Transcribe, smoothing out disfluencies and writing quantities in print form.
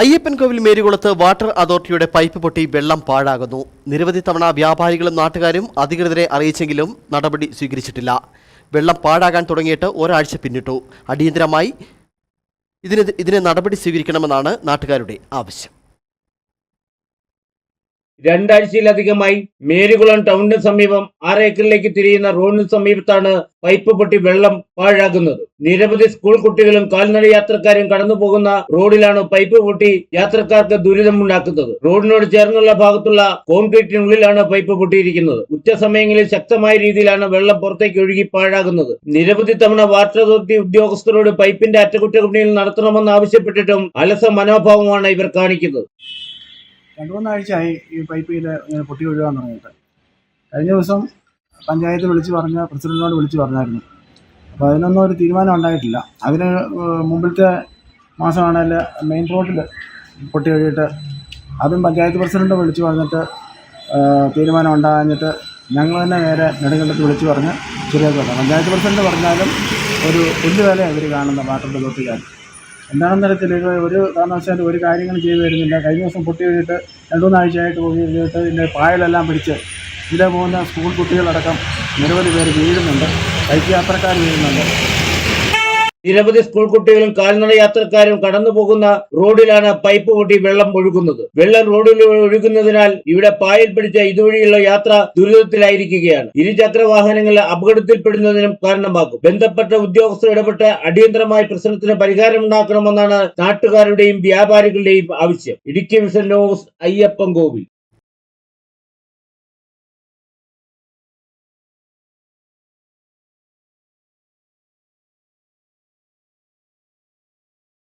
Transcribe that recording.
Ayyappancoil മേരികുളത്ത് water അതോറിറ്റിയുടെ pipe പൊട്ടി വെള്ളം പാഴാകുന്നു. നിരവധി തവണ വ്യാപാരികളും നാട്ടുകാരും അധികൃതരെ അറിയിച്ചെങ്കിലും നടപടി സ്വീകരിച്ചിട്ടില്ല. വെള്ളം പാഴാകാൻ തുടങ്ങിയിട്ട് ഒരാഴ്ച പിന്നിട്ടു. അടിയന്തരമായി ഇതിന് നടപടി സ്വീകരിക്കണമെന്നാണ് നാട്ടുകാരുടെ ആവശ്യം. രണ്ടാഴ്ചയിലധികമായി മേരികുളം ടൗണിന് സമീപം 6 ഏക്കറിലേക്ക് തിരിയുന്ന റോഡിന് സമീപത്താണ് പൈപ്പ് പൊട്ടി വെള്ളം പാഴാകുന്നത്. നിരവധി സ്കൂൾ കുട്ടികളും കാൽനട യാത്രക്കാരും കടന്നു പോകുന്ന റോഡിലാണ് പൈപ്പ് പൊട്ടി യാത്രക്കാർക്ക് ദുരിതമുണ്ടാക്കുന്നത്. റോഡിനോട് ചേർന്നുള്ള ഭാഗത്തുള്ള കോൺക്രീറ്റിനുള്ളിലാണ് പൈപ്പ് പൊട്ടിയിരിക്കുന്നത്. ഉച്ച സമയങ്ങളിൽ ശക്തമായ രീതിയിലാണ് വെള്ളം പുറത്തേക്ക് ഒഴുകി പാഴാകുന്നത്. നിരവധി തവണ വാട്ടർ അതോറിറ്റി ഉദ്യോഗസ്ഥരോട് പൈപ്പിന്റെ അറ്റകുറ്റപ്പണികൾ നടത്തണമെന്ന് ആവശ്യപ്പെട്ടിട്ടും അലസ മനോഭാവമാണ് ഇവർ കാണിക്കുന്നത്. 2-3 ആഴ്ചയായി ഈ പൈപ്പിൽ ഇങ്ങനെ പൊട്ടി ഒഴുകാൻ തുടങ്ങിയിട്ട്. കഴിഞ്ഞ ദിവസം പഞ്ചായത്ത് പ്രസിഡന്റിനോട് വിളിച്ച് പറഞ്ഞായിരുന്നു. അപ്പോൾ അതിനൊന്നും ഒരു തീരുമാനം ഉണ്ടായിട്ടില്ല. അതിന് മുമ്പിലത്തെ മാസമാണെങ്കിൽ മെയിൻ റോഡിൽ പൊട്ടി ഒഴുകിയിട്ട് അതും പഞ്ചായത്ത് പ്രസിഡന്റ് വിളിച്ച് പറഞ്ഞിട്ട് തീരുമാനം ഉണ്ടാകാഞ്ഞിട്ട് ഞങ്ങൾ തന്നെ നേരെ നെടുങ്കണ്ടത്ത് വിളിച്ച് പറഞ്ഞ് ശരിയാക്കി വരണം. പഞ്ചായത്ത് പ്രസിഡന്റ് പറഞ്ഞാലും ഒരു പുല്ലുവില ഇവർ കാണുന്ന വാട്ടർ അതോറിറ്റിക്കാർ. എന്താണെന്ന് അറിയത്തില്ല, ഒരു കാരണവശാലും ഒരു കാര്യങ്ങളും ചെയ്തു വരുന്നില്ല. കഴിഞ്ഞ ദിവസം പൊട്ടി ഒഴുകിയിട്ട് 2-3 ആഴ്ചയായിട്ട് പൊട്ടി ഒഴുകിയിട്ട് ഇതിൻ്റെ പായലെല്ലാം പിടിച്ച് ഇതിലെ പോകുന്ന സ്കൂൾ കുട്ടികളടക്കം നിരവധി പേര് വീഴുന്നുണ്ട്. ബൈക്ക് യാത്രക്കാർ വീഴുന്നുണ്ട്. നിരവധി സ്കൂൾ കുട്ടികളും കാൽനട യാത്രക്കാരും കടന്നു പോകുന്ന റോഡിലാണ് പൈപ്പ് പൊട്ടി വെള്ളം ഒഴുകുന്നത്. വെള്ളം റോഡിൽ ഒഴുകുന്നതിനാൽ ഇവിടെ പായൽ പിടിച്ച ഇതുവഴിയുള്ള യാത്ര ദുരിതത്തിലായിരിക്കുകയാണ്. ഇരുചക്ര വാഹനങ്ങൾ അപകടത്തിൽപ്പെടുന്നതിനും കാരണമാകും. ബന്ധപ്പെട്ട ഉദ്യോഗസ്ഥർ ഇടപെട്ട് അടിയന്തരമായ പ്രശ്നത്തിന് പരിഹാരമുണ്ടാക്കണമെന്നാണ് നാട്ടുകാരുടെയും വ്യാപാരികളുടെയും ആവശ്യം. Idukki vision news, Ayyappancoil.